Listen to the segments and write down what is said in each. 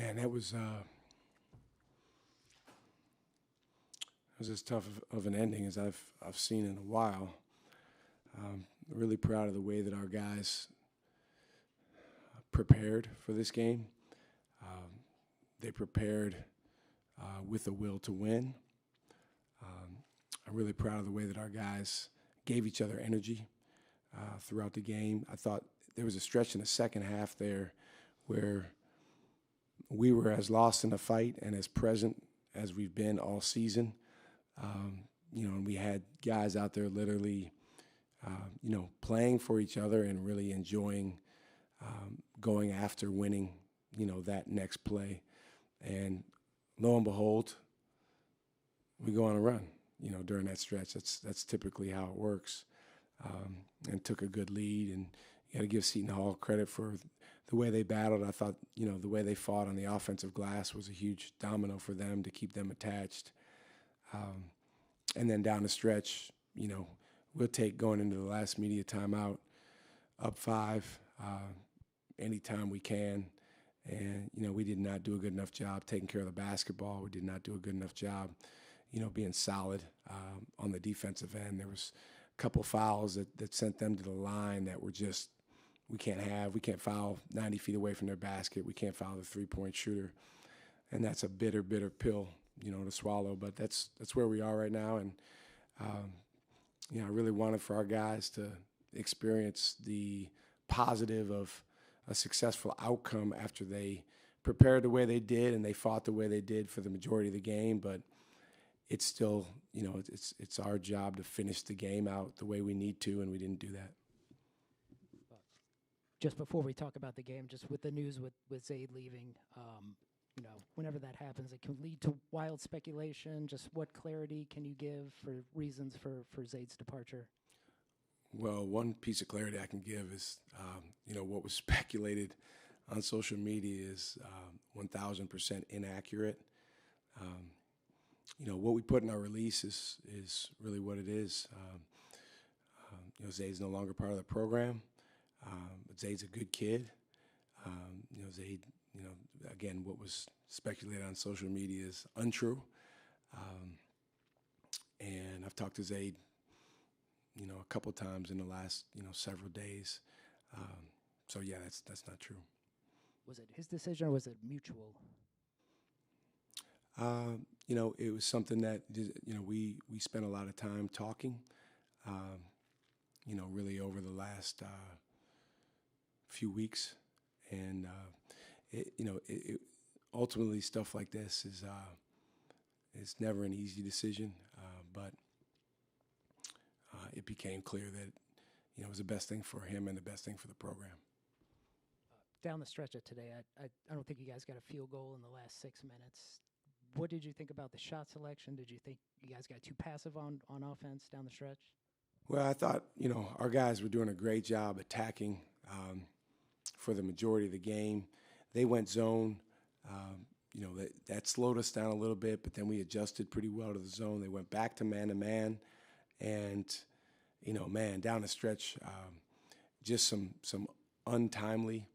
Man, that was as tough of an ending as I've seen in a while. Really proud of the way that our guys prepared for this game. They prepared with a will to win. I'm really proud of the way that our guys gave each other energy throughout the game. I thought there was a stretch in the second half there where we were as lost in the fight and as present as we've been all season. And we had guys out there literally, playing for each other and really enjoying going after winning, that next play. And lo and behold, we go on a run, during that stretch. That's typically how it works. And took a good lead, and you got to give Seton Hall credit for the way they battled. I thought, the way they fought on the offensive glass was a huge domino for them to keep them attached. And then down the stretch, we'll take going into the last media timeout up 5 anytime we can. And, we did not do a good enough job taking care of the basketball. We did not do a good enough job, being solid on the defensive end. There was a couple fouls that sent them to the line that were just we can't foul 90 feet away from their basket. We can't foul the three-point shooter. And that's a bitter, bitter pill, to swallow. But that's where we are right now. And, I really wanted for our guys to experience the positive of a successful outcome after they prepared the way they did and they fought the way they did for the majority of the game. But it's still, it's our job to finish the game out the way we need to, and we didn't do that. Just before we talk about the game, just with the news with Zaid leaving, whenever that happens, it can lead to wild speculation. Just what clarity can you give for reasons for Zaid's departure? Well, one piece of clarity I can give is, what was speculated on social media is 1,000% inaccurate. What we put in our release is really what it is. Zaid's no longer part of the program. But Zaid's a good kid. Zaid, again, what was speculated on social media is untrue. And I've talked to Zaid, a couple times in the last, several days. So yeah, that's not true. Was it his decision or was it mutual? It was something that, we spent a lot of time talking, really over the last few weeks. And, ultimately stuff like this is never an easy decision, but it became clear that, it was the best thing for him and the best thing for the program. Down the stretch of today, I don't think you guys got a field goal in the last 6 minutes. What did you think about the shot selection? Did you think you guys got too passive on offense down the stretch? Well, I thought, our guys were doing a great job attacking for the majority of the game. They went zone. That slowed us down a little bit, but then we adjusted pretty well to the zone. They went back to man-to-man. And, down the stretch, just some untimely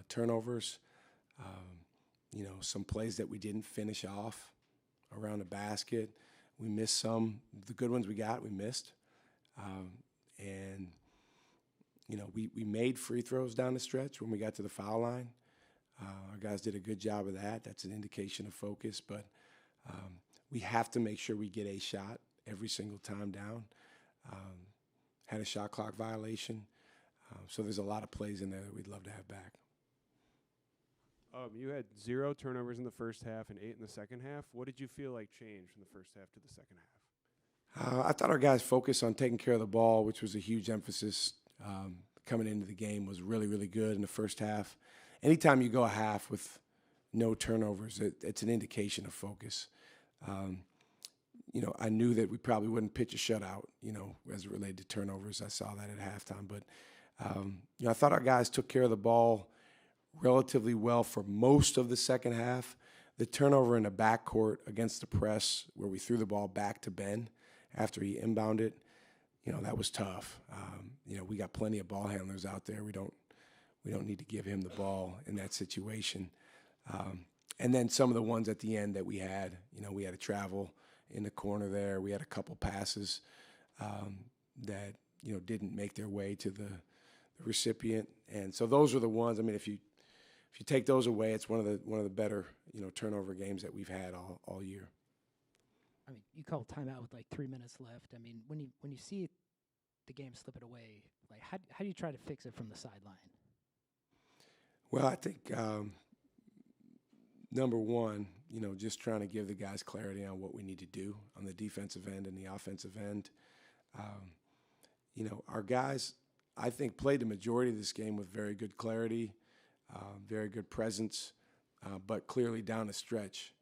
turnovers. Some plays that we didn't finish off around the basket. We missed some. The good ones we got, we missed. We made free throws down the stretch when we got to the foul line. Our guys did a good job of that. That's an indication of focus. But we have to make sure we get a shot every single time down. Had a shot clock violation. So there's a lot of plays in there that we'd love to have back. You had 0 turnovers in the first half and 8 in the second half. What did you feel like changed from the first half to the second half? I thought our guys focused on taking care of the ball, which was a huge emphasis coming into the game, was really, really good in the first half. Anytime you go a half with no turnovers, it's an indication of focus. I knew that we probably wouldn't pitch a shutout, as it related to turnovers. I saw that at halftime. But, I thought our guys took care of the ball relatively well for most of the second half. The turnover in the backcourt against the press where we threw the ball back to Ben after he inbounded, that was tough. We got plenty of ball handlers out there. We don't need to give him the ball in that situation. And then some of the ones at the end that we had, we had a travel in the corner there. We had a couple passes that, didn't make their way to the recipient. And so those are the ones. I mean, if you take those away, it's one of the better, turnover games that we've had all year. I mean, you called timeout with like 3 minutes left. I mean, when you see the game slip it away, like how do you try to fix it from the sideline? Well, I think number one, just trying to give the guys clarity on what we need to do on the defensive end and the offensive end. Our guys, I think, played the majority of this game with very good clarity, very good presence, but clearly down the stretch,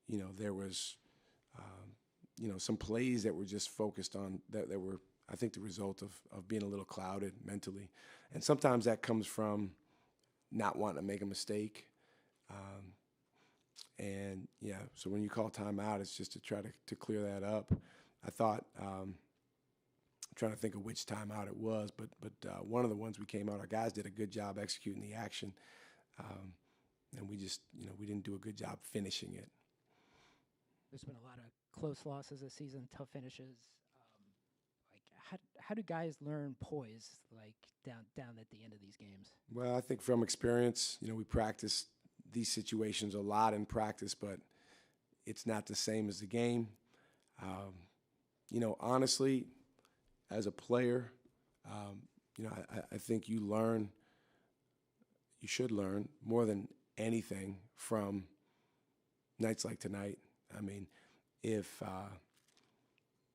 there was, some plays that were just focused on that were, I think, the result of being a little clouded mentally. And sometimes that comes from not wanting to make a mistake. So when you call timeout, it's just to try to clear that up. I thought, trying to think of which timeout it was, but one of the ones we came out, our guys did a good job executing the action, and we just, we didn't do a good job finishing it. There's been a lot of close losses this season, tough finishes. How do guys learn poise, like down at the end of these games? Well, I think from experience, we practice these situations a lot in practice, but it's not the same as the game. Honestly, as a player, I think you should learn more than anything from nights like tonight. I mean, if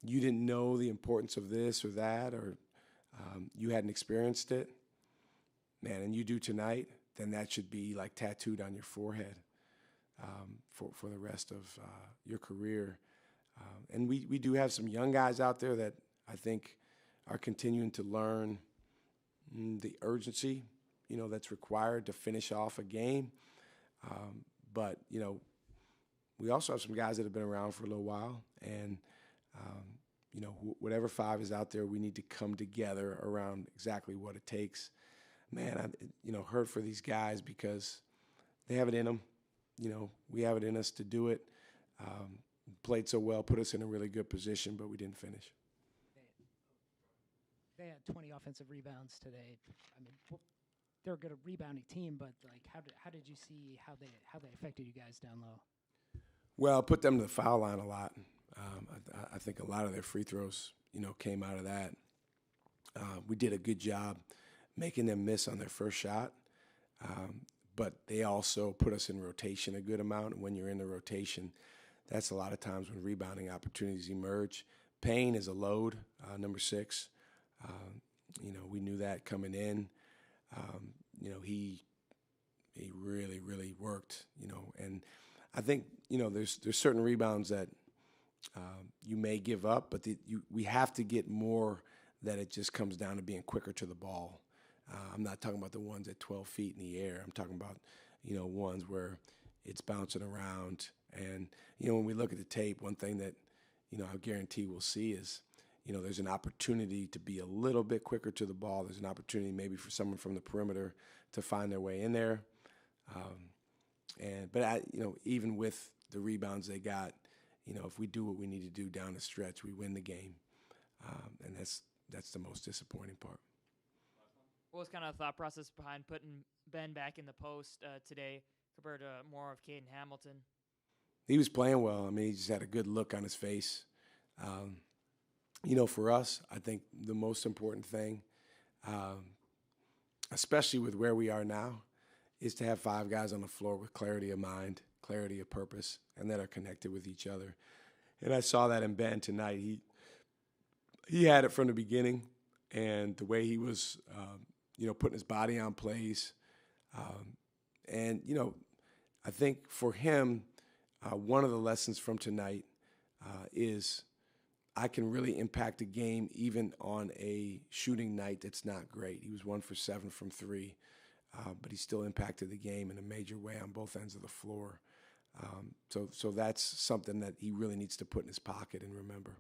you didn't know the importance of this or that, or you hadn't experienced it, man, and you do tonight, then that should be like tattooed on your forehead for the rest of your career. And we do have some young guys out there that I think are continuing to learn the urgency, that's required to finish off a game. But we also have some guys that have been around for a little while, and whatever five is out there, we need to come together around exactly what it takes. Man, I hurt for these guys because they have it in them. We have it in us to do it. Played so well, put us in a really good position, but we didn't finish. They had 20 offensive rebounds today. I mean, they're a good rebounding team, but like, how did you see how they affected you guys down low? Well, put them to the foul line a lot. I think a lot of their free throws, came out of that. We did a good job making them miss on their first shot, but they also put us in rotation a good amount. And when you're in the rotation, that's a lot of times when rebounding opportunities emerge. Payne is a load, number 6. We knew that coming in. He really, really worked, and I think, there's certain rebounds that you may give up, but we have to get more that it just comes down to being quicker to the ball. I'm not talking about the ones at 12 feet in the air. I'm talking about, ones where it's bouncing around. And, when we look at the tape, one thing that, I guarantee we'll see is, there's an opportunity to be a little bit quicker to the ball. There's an opportunity maybe for someone from the perimeter to find their way in there. But even with the rebounds they got, if we do what we need to do down the stretch, we win the game. And that's the most disappointing part. What was kind of the thought process behind putting Ben back in the post today compared to more of Caden Hamilton? He was playing well. I mean, he just had a good look on his face. For us, I think the most important thing, especially with where we are now, is to have 5 guys on the floor with clarity of mind, clarity of purpose, and that are connected with each other. And I saw that in Ben tonight. He had it from the beginning, and the way he was, putting his body on plays. I think for him, one of the lessons from tonight is I can really impact a game even on a shooting night that's not great. He was 1 for 7 from 3, but he still impacted the game in a major way on both ends of the floor. So that's something that he really needs to put in his pocket and remember.